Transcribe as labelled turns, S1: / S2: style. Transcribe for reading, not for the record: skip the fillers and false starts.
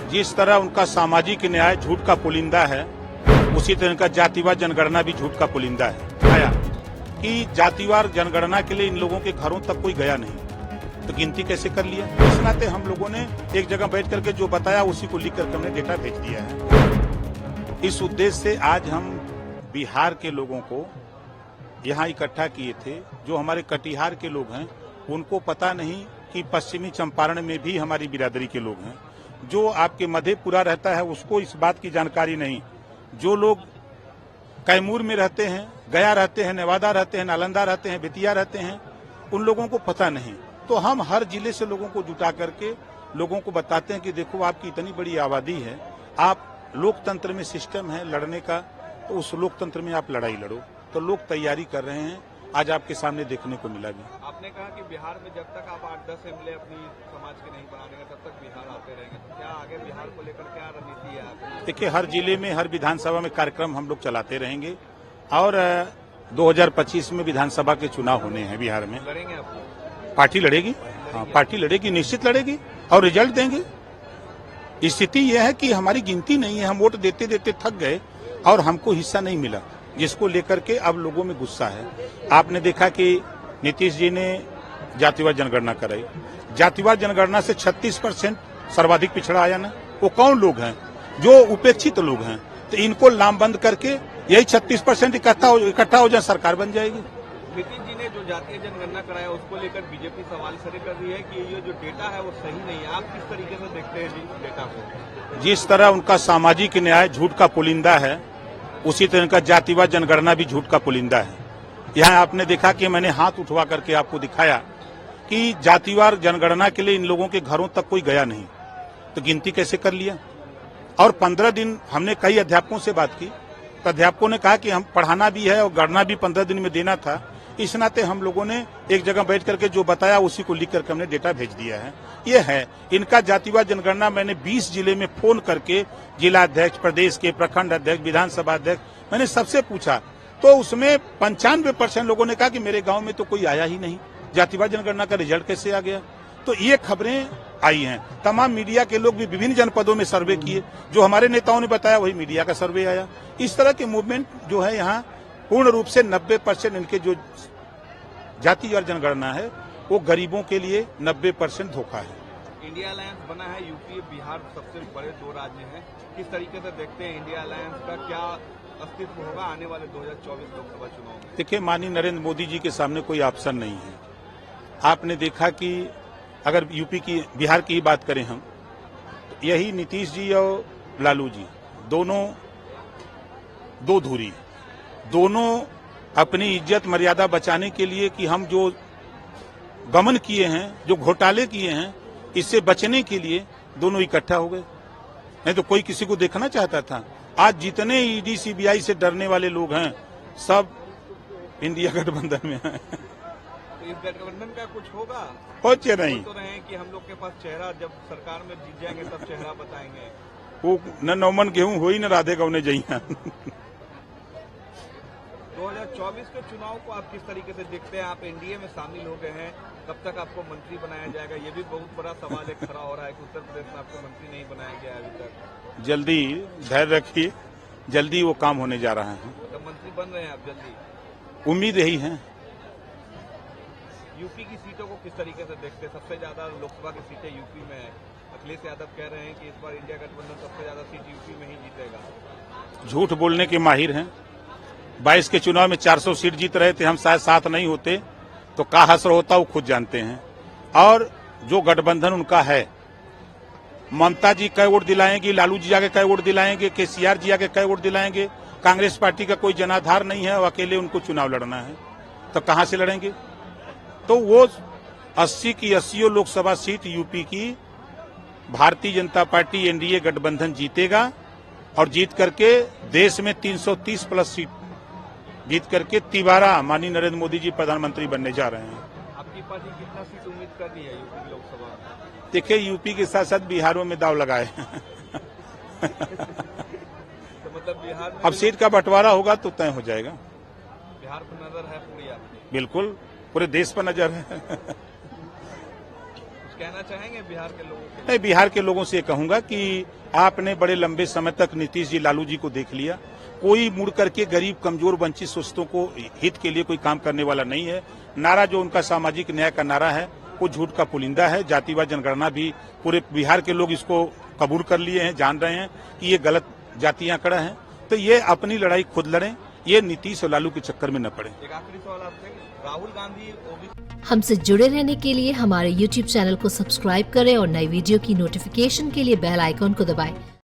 S1: जिस तरह उनका सामाजिक न्याय झूठ का पुलिंदा है, उसी तरह उनका जातिवार जनगणना भी झूठ का पुलिंदा है। आया कि जातिवार जनगणना के लिए इन लोगों के घरों तक कोई गया नहीं, तो गिनती कैसे कर लिया? इस नाते हम लोगों ने एक जगह बैठ करके जो बताया उसी को लिख करके हमने डेटा भेज दिया है। इस उद्देश्य से आज हम बिहार के लोगों को यहाँ इकट्ठा किए थे। जो हमारे कटिहार के लोग हैं उनको पता नहीं कि पश्चिमी चंपारण में भी हमारी बिरादरी के लोग हैं। जो आपके मधेपुरा रहता है उसको इस बात की जानकारी नहीं। जो लोग कैमूर में रहते हैं, गया रहते हैं, नेवादा रहते हैं, नालंदा रहते हैं, बेतिया रहते हैं, उन लोगों को पता नहीं। तो हम हर जिले से लोगों को जुटा करके लोगों को बताते हैं कि देखो आपकी इतनी बड़ी आबादी है, आप लोकतंत्र में सिस्टम है लड़ने का, तो उस लोकतंत्र में आप लड़ाई लड़ो। तो लोग तैयारी कर रहे हैं, आज आपके सामने देखने को मिला भी।
S2: आपने कहा कि बिहार में जब तक आप 8-10 एमएलए अपनी समाज के नहीं बना देंगे तब तक बिहार आते रहेंगे, तो क्या आगे बिहार को लेकर क्या रणनीति है आपकी?
S1: देखिए, हर जिले में हर विधानसभा में कार्यक्रम हम लोग चलाते रहेंगे और 2025 में विधानसभा के चुनाव होने हैं बिहार में।
S2: लड़ेंगे आप?
S1: पार्टी लड़ेगी, हाँ पार्टी लड़ेगी, निश्चित लड़ेगी और रिजल्ट देंगे। स्थिति यह है कि हमारी गिनती नहीं है, हम वोट देते देते थक गए और हमको हिस्सा नहीं मिला, जिसको लेकर के अब लोगों में गुस्सा है। आपने देखा कि नीतीश जी ने जातिवार जनगणना कराई। जातिवार जनगणना से 36% सर्वाधिक पिछड़ा आया ना। वो कौन लोग हैं? जो उपेक्षित लोग हैं। तो इनको लामबंद करके यही 36% इकट्ठा हो जाए, सरकार बन जाएगी।
S2: नीतीश जी ने जो जातीय जनगणना कराया उसको लेकर बीजेपी सवाल खड़े कर रही है कि ये जो डेटा है वो सही नहीं है। आप किस तरीके से देखते हैं इस डेटा को?
S1: जिस तरह उनका सामाजिक न्याय झूठ का पुलिंदा है, उसी तरह का जातिवार जनगणना भी झूठ का पुलिंदा है। यहाँ आपने देखा कि मैंने हाथ उठवा करके आपको दिखाया कि जातिवार जनगणना के लिए इन लोगों के घरों तक कोई गया नहीं, तो गिनती कैसे कर लिया? और 15 दिन हमने कई अध्यापकों से बात की, तो अध्यापकों ने कहा कि हम पढ़ाना भी है और गणना भी 15 दिन में देना था। इस नाते हम लोगों ने एक जगह बैठ करके जो बताया उसी को लिख करके हमने डेटा भेज दिया है। ये है इनका जातिवार जनगणना। मैंने 20 जिले में फोन करके जिला अध्यक्ष, प्रदेश के प्रखंड अध्यक्ष, विधानसभा अध्यक्ष, मैंने सबसे पूछा, तो उसमें 95% लोगों ने कहा कि मेरे गांव में तो कोई आया ही नहीं, जातिवार जनगणना का रिजल्ट कैसे आ गया? तो ये खबरें आई हैं। तमाम मीडिया के लोग भी विभिन्न जनपदों में सर्वे किए, जो हमारे नेताओं ने बताया वही मीडिया का सर्वे आया। इस तरह के मूवमेंट जो है यहाँ पूर्ण रूप से 90% इनके जो जातिवार जनगणना है वो गरीबों के लिए 90% धोखा है।
S2: इंडिया अलायंस बना है, यूपी बिहार सबसे बड़े 2 राज्य हैं। किस तरीके से देखते हैं इंडिया अलायंस का क्या अस्तित्व होगा आने वाले 2024 लोकसभा चुनाव में?
S1: देखिए, माननीय नरेंद्र मोदी जी के सामने कोई ऑप्शन नहीं है। आपने देखा कि अगर यूपी की, बिहार की ही बात करें हम, तो यही नीतीश जी और लालू जी दोनों दो धुरी, दोनों अपनी इज्जत मर्यादा बचाने के लिए कि हम जो गमन किए हैं, जो घोटाले किए हैं, इससे बचने के लिए दोनों इकट्ठा हो गए। नहीं तो कोई किसी को देखना चाहता था। आज जितने ईडी सीबीआई से डरने वाले लोग हैं सब इंडिया गठबंधन में हैं।
S2: तो इस गठबंधन का कुछ होगा?
S1: कुछ नहीं।
S2: तो रहे कि हम लोग के पास चेहरा, जब सरकार में जीत जाएंगे तब चेहरा बताएंगे।
S1: वो न नौमन गेहूं हो ही न राधे गौने जइया।
S2: 2024 के चुनाव को आप किस तरीके से देखते हैं? आप एनडीए में शामिल हो गए हैं, कब तक आपको मंत्री बनाया जाएगा? ये भी बहुत बड़ा सवाल एक खड़ा हो रहा है कि उत्तर प्रदेश में आपको मंत्री नहीं बनाया गया अभी तक।
S1: जल्दी धैर्य रखिए, जल्दी वो काम होने जा रहा है।
S2: तो मंत्री बन रहे हैं आप जल्दी?
S1: उम्मीद यही है।
S2: यूपी की सीटों को किस तरीके से देखते हैं? सबसे ज्यादा लोकसभा की सीटें यूपी में है। अखिलेश यादव कह रहे हैं कि इस बार इंडिया गठबंधन सबसे ज्यादा सीट यूपी में ही जीतेगा।
S1: झूठ बोलने के माहिर हैं। 22 के चुनाव में 400 सीट जीत रहे थे, हम शायद साथ नहीं होते तो क्या हसर होता वो खुद जानते हैं। और जो गठबंधन उनका है, ममता जी कई वोट दिलाएंगी, लालू जी आके कई वोट दिलाएंगे, केसीआर जी आके कई वोट दिलाएंगे। कांग्रेस पार्टी का कोई जनाधार नहीं है, वो अकेले उनको चुनाव लड़ना है, तो कहां से लड़ेंगे? तो वो 80 की 80 लोकसभा सीट यूपी की भारतीय जनता पार्टी एनडीए गठबंधन जीतेगा और जीत करके देश में 330 प्लस सीट जीत करके तिबारा माननीय नरेंद्र मोदी जी प्रधानमंत्री बनने जा रहे हैं।
S2: आपकी पार्टी कितना सीट उम्मीद कर रही है यूपी की लोकसभा में?
S1: देखिए, यूपी के साथ साथ बिहारों में दाव लगाए।
S2: तो मतलब बिहार में
S1: अब सीट का बंटवारा होगा तो तय हो जाएगा।
S2: बिहार पर नजर है पूरी आपकी?
S1: बिल्कुल, पूरे देश पर नजर है।
S2: कहना चाहेंगे बिहार के लोगों को?
S1: मैं बिहार के लोगों से कहूंगा कि आपने बड़े लंबे समय तक नीतीश जी, लालू जी को देख लिया। कोई मुड़ करके गरीब, कमजोर, वंचित शोषितों को हित के लिए कोई काम करने वाला नहीं है। नारा जो उनका सामाजिक न्याय का नारा है वो झूठ का पुलिंदा है। जातिवाद जनगणना भी पूरे बिहार के लोग इसको कबूल कर लिए हैं, जान रहे हैं कि ये गलत जाति आंकड़ा है। तो ये अपनी लड़ाई खुद लड़ें, ये नीतीश और लालू के चक्कर में न पड़े।
S2: एक आखिरी सवाल आपसे, राहुल गांधी ओबीसी
S3: हमसे जुड़े रहने के लिए हमारे YouTube चैनल को सब्सक्राइब करें और नई वीडियो की नोटिफिकेशन के लिए बेल आइकॉन को दबाएं।